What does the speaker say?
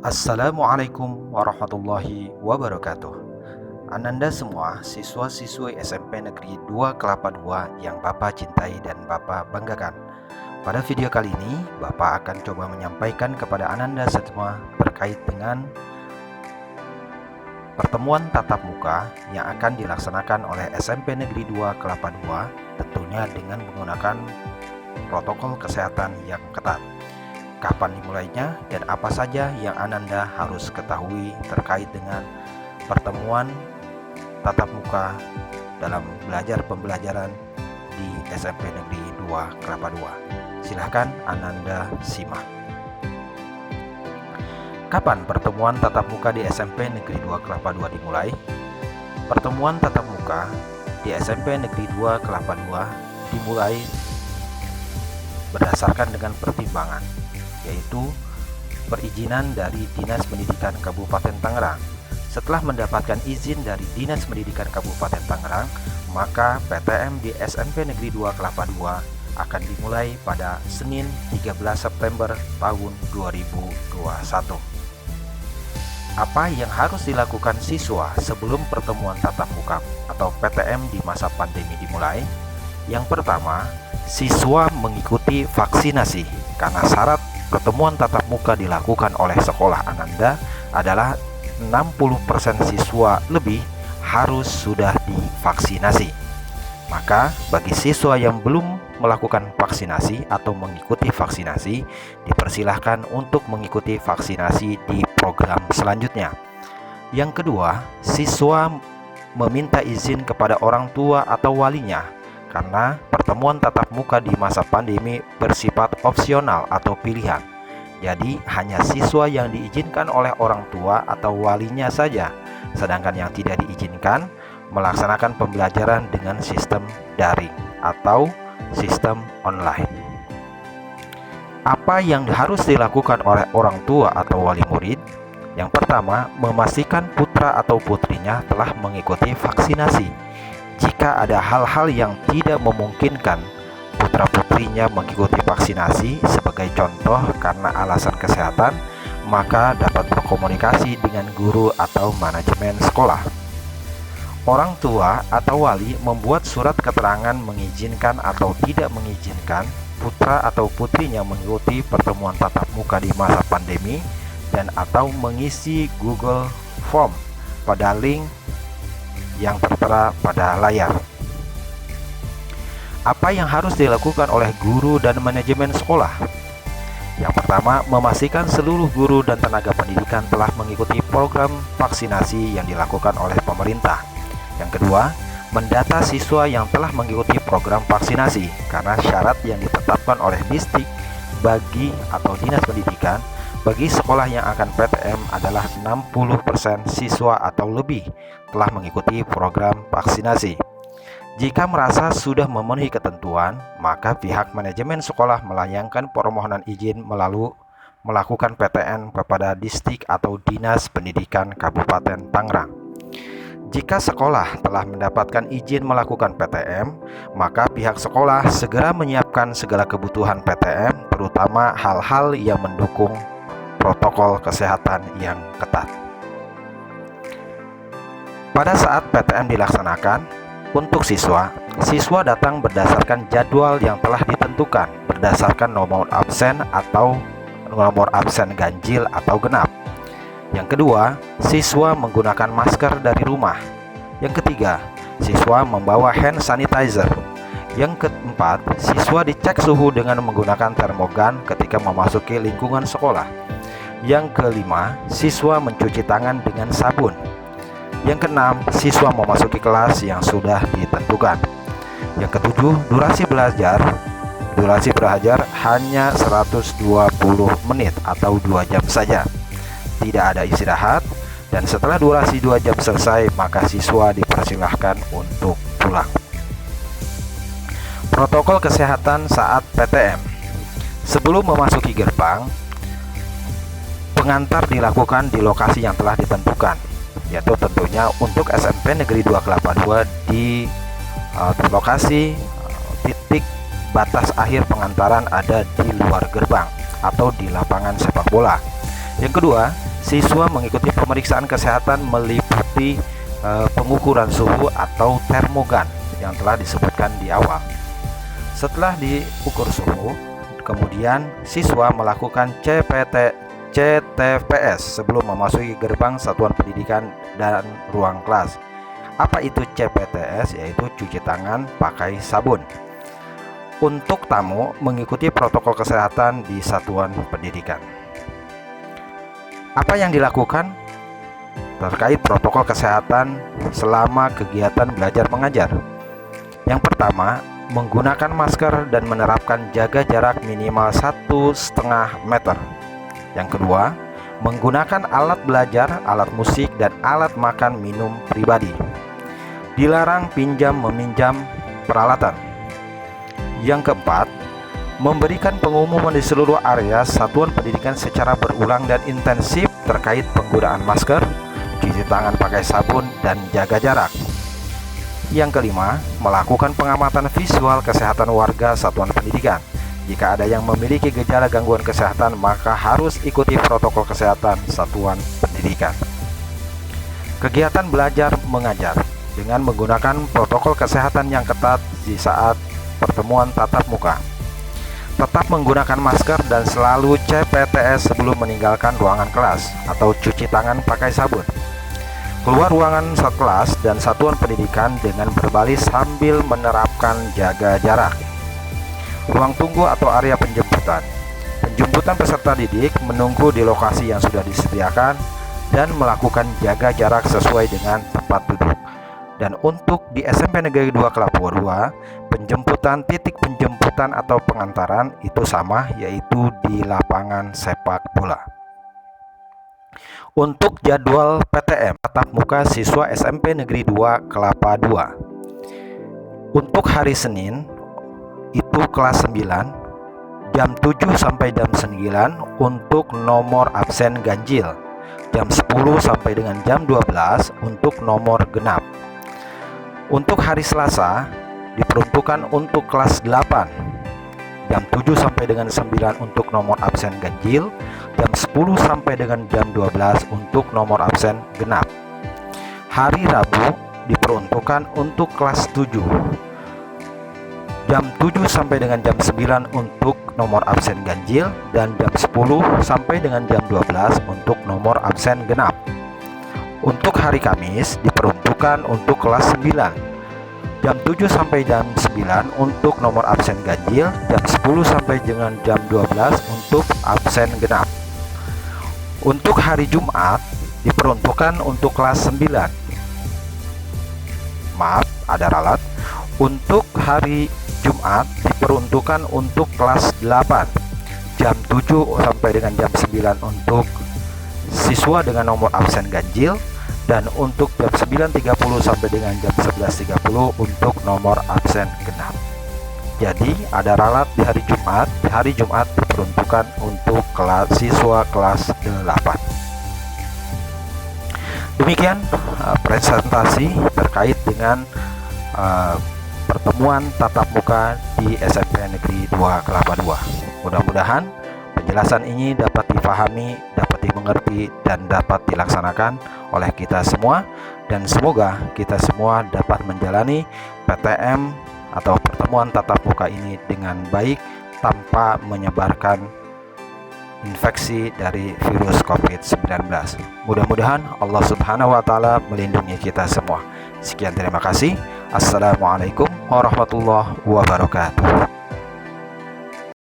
Assalamualaikum warahmatullahi wabarakatuh. Ananda semua siswa-siswi SMP Negeri 2 Kelapa II yang Bapak cintai dan Bapak banggakan. Pada video kali ini, Bapak akan coba menyampaikan kepada Ananda semua terkait dengan pertemuan tatap muka yang akan dilaksanakan oleh SMP Negeri 2 Kelapa II, tentunya dengan menggunakan protokol kesehatan yang ketat. Kapan dimulainya dan apa saja yang Ananda harus ketahui terkait dengan pertemuan tatap muka dalam belajar pembelajaran di SMP Negeri 2 Kelapa II. Silahkan Ananda simak. Kapan pertemuan tatap muka di SMP Negeri 2 Kelapa II dimulai? Pertemuan tatap muka di SMP Negeri 2 Kelapa II dimulai berdasarkan dengan pertimbangan, yaitu perizinan dari Dinas Pendidikan Kabupaten Tangerang. Setelah mendapatkan izin dari Dinas Pendidikan Kabupaten Tangerang, maka PTM di SMP Negeri 2 Kelapa II akan dimulai pada Senin 13 September tahun 2021. Apa yang harus dilakukan siswa sebelum pertemuan tatap muka atau PTM di masa pandemi dimulai? Yang pertama, siswa mengikuti vaksinasi, karena syarat pertemuan tatap muka dilakukan oleh sekolah Ananda adalah 60% siswa lebih harus sudah divaksinasi. Maka bagi siswa yang belum melakukan vaksinasi atau mengikuti vaksinasi, dipersilahkan untuk mengikuti vaksinasi di program selanjutnya. Yang kedua, siswa meminta izin kepada orang tua atau walinya, karena pertemuan tatap muka di masa pandemi bersifat opsional atau pilihan. Jadi hanya siswa yang diizinkan oleh orang tua atau walinya saja, sedangkan yang tidak diizinkan melaksanakan pembelajaran dengan sistem daring atau sistem online. Apa yang harus dilakukan oleh orang tua atau wali murid? Yang pertama, memastikan putra atau putrinya telah mengikuti vaksinasi. Jika ada hal-hal yang tidak memungkinkan putra-putrinya mengikuti vaksinasi, sebagai contoh karena alasan kesehatan, maka dapat berkomunikasi dengan guru atau manajemen sekolah. Orang tua atau wali membuat surat keterangan mengizinkan atau tidak mengizinkan putra atau putrinya mengikuti pertemuan tatap muka di masa pandemi dan atau mengisi Google Form pada link yang tertera pada layar. Apa yang harus dilakukan oleh guru dan manajemen sekolah? Yang pertama, memastikan seluruh guru dan tenaga pendidikan telah mengikuti program vaksinasi yang dilakukan oleh pemerintah. Yang kedua, mendata siswa yang telah mengikuti program vaksinasi, karena syarat yang ditetapkan oleh Distrik bagi atau Dinas Pendidikan bagi sekolah yang akan PTM adalah 60% siswa atau lebih telah mengikuti program vaksinasi. Jika merasa sudah memenuhi ketentuan, maka pihak manajemen sekolah melayangkan permohonan izin melakukan PTM kepada Distrik atau Dinas Pendidikan Kabupaten Tangerang. Jika sekolah telah mendapatkan izin melakukan PTM, maka pihak sekolah segera menyiapkan segala kebutuhan PTM, terutama hal-hal yang mendukung protokol kesehatan yang ketat. Pada saat PTM dilaksanakan, untuk siswa datang berdasarkan jadwal yang telah ditentukan berdasarkan nomor absen atau nomor absen ganjil atau genap. Yang kedua, siswa menggunakan masker dari rumah. Yang ketiga, siswa membawa hand sanitizer. Yang keempat, siswa dicek suhu dengan menggunakan termogan ketika memasuki lingkungan sekolah. Yang kelima, siswa mencuci tangan dengan sabun. Yang keenam, siswa memasuki kelas yang sudah ditentukan. Yang ketujuh, durasi belajar hanya 120 menit atau 2 jam saja. Tidak ada istirahat, dan setelah durasi 2 jam selesai, maka siswa dipersilahkan untuk pulang. Protokol kesehatan saat PTM. Sebelum memasuki gerbang, pengantar dilakukan di lokasi yang telah ditentukan, yaitu tentunya untuk SMP Negeri 2 Kelapa II di lokasi titik batas akhir pengantaran ada di luar gerbang atau di lapangan sepak bola. Yang kedua, Siswa mengikuti pemeriksaan kesehatan meliputi pengukuran suhu atau termogan yang telah disebutkan di awal. Setelah diukur suhu, kemudian siswa melakukan CTPS sebelum memasuki gerbang satuan pendidikan dan ruang kelas. Apa itu CPTS? Yaitu cuci tangan pakai sabun. Untuk tamu mengikuti protokol kesehatan di satuan pendidikan. Apa yang dilakukan terkait protokol kesehatan selama kegiatan belajar mengajar? Yang pertama, menggunakan masker dan menerapkan jaga jarak minimal 1,5 meter. Yang kedua, menggunakan alat belajar, alat musik, dan alat makan minum pribadi. Dilarang pinjam meminjam peralatan. Yang keempat, memberikan pengumuman di seluruh area satuan pendidikan secara berulang dan intensif terkait penggunaan masker, cuci tangan pakai sabun, dan jaga jarak. Yang kelima, melakukan pengamatan visual kesehatan warga satuan pendidikan. Jika ada yang memiliki gejala gangguan kesehatan, maka harus ikuti protokol kesehatan satuan pendidikan. Kegiatan belajar mengajar dengan menggunakan protokol kesehatan yang ketat di saat pertemuan tatap muka. Tetap menggunakan masker dan selalu CPTS sebelum meninggalkan ruangan kelas atau cuci tangan pakai sabun. Keluar ruangan kelas dan satuan pendidikan dengan berbaris sambil menerapkan jaga jarak. Ruang tunggu atau area penjemputan. Penjemputan peserta didik menunggu di lokasi yang sudah disediakan dan melakukan jaga jarak sesuai dengan tempat duduk. Dan untuk di SMP Negeri 2 Kelapa II, penjemputan, titik penjemputan atau pengantaran itu sama, yaitu di lapangan sepak bola. Untuk jadwal PTM tatap muka siswa SMP Negeri 2 Kelapa II, untuk hari Senin itu kelas 9 jam 7 sampai jam 9 untuk nomor absen ganjil, jam 10 sampai dengan jam 12 untuk nomor genap. Untuk hari Selasa diperuntukkan untuk kelas 8 jam 7 sampai dengan 9 untuk nomor absen ganjil, jam 10 sampai dengan jam 12 untuk nomor absen genap. Hari Rabu diperuntukkan untuk kelas 7 jam 7 sampai dengan jam 9 untuk nomor absen ganjil dan jam 10 sampai dengan jam 12 untuk nomor absen genap. Untuk hari Kamis diperuntukkan untuk kelas 9 jam 7 sampai jam 9 untuk nomor absen ganjil, jam 10 sampai dengan jam 12 untuk absen genap. Untuk hari Jumat diperuntukkan untuk kelas 9. Maaf, ada ralat. Untuk hari Jumat diperuntukkan untuk kelas 8 jam 7 sampai dengan jam 9 untuk siswa dengan nomor absen ganjil, dan untuk jam 9.30 sampai dengan jam 11.30 untuk nomor absen genap. Jadi ada ralat di hari Jumat. Di hari Jumat diperuntukkan untuk siswa kelas 8. Demikian presentasi terkait dengan pertemuan tatap muka di SMP Negeri 2 Kelapa II. Mudah-mudahan penjelasan ini dapat dipahami, dapat dimengerti, dan dapat dilaksanakan oleh kita semua, dan semoga kita semua dapat menjalani PTM atau pertemuan tatap muka ini dengan baik tanpa menyebarkan infeksi dari virus COVID-19. Mudah-mudahan Allah Subhanahu wa Ta'ala melindungi kita semua. Sekian, terima kasih. Assalamualaikum warahmatullahi wabarakatuh.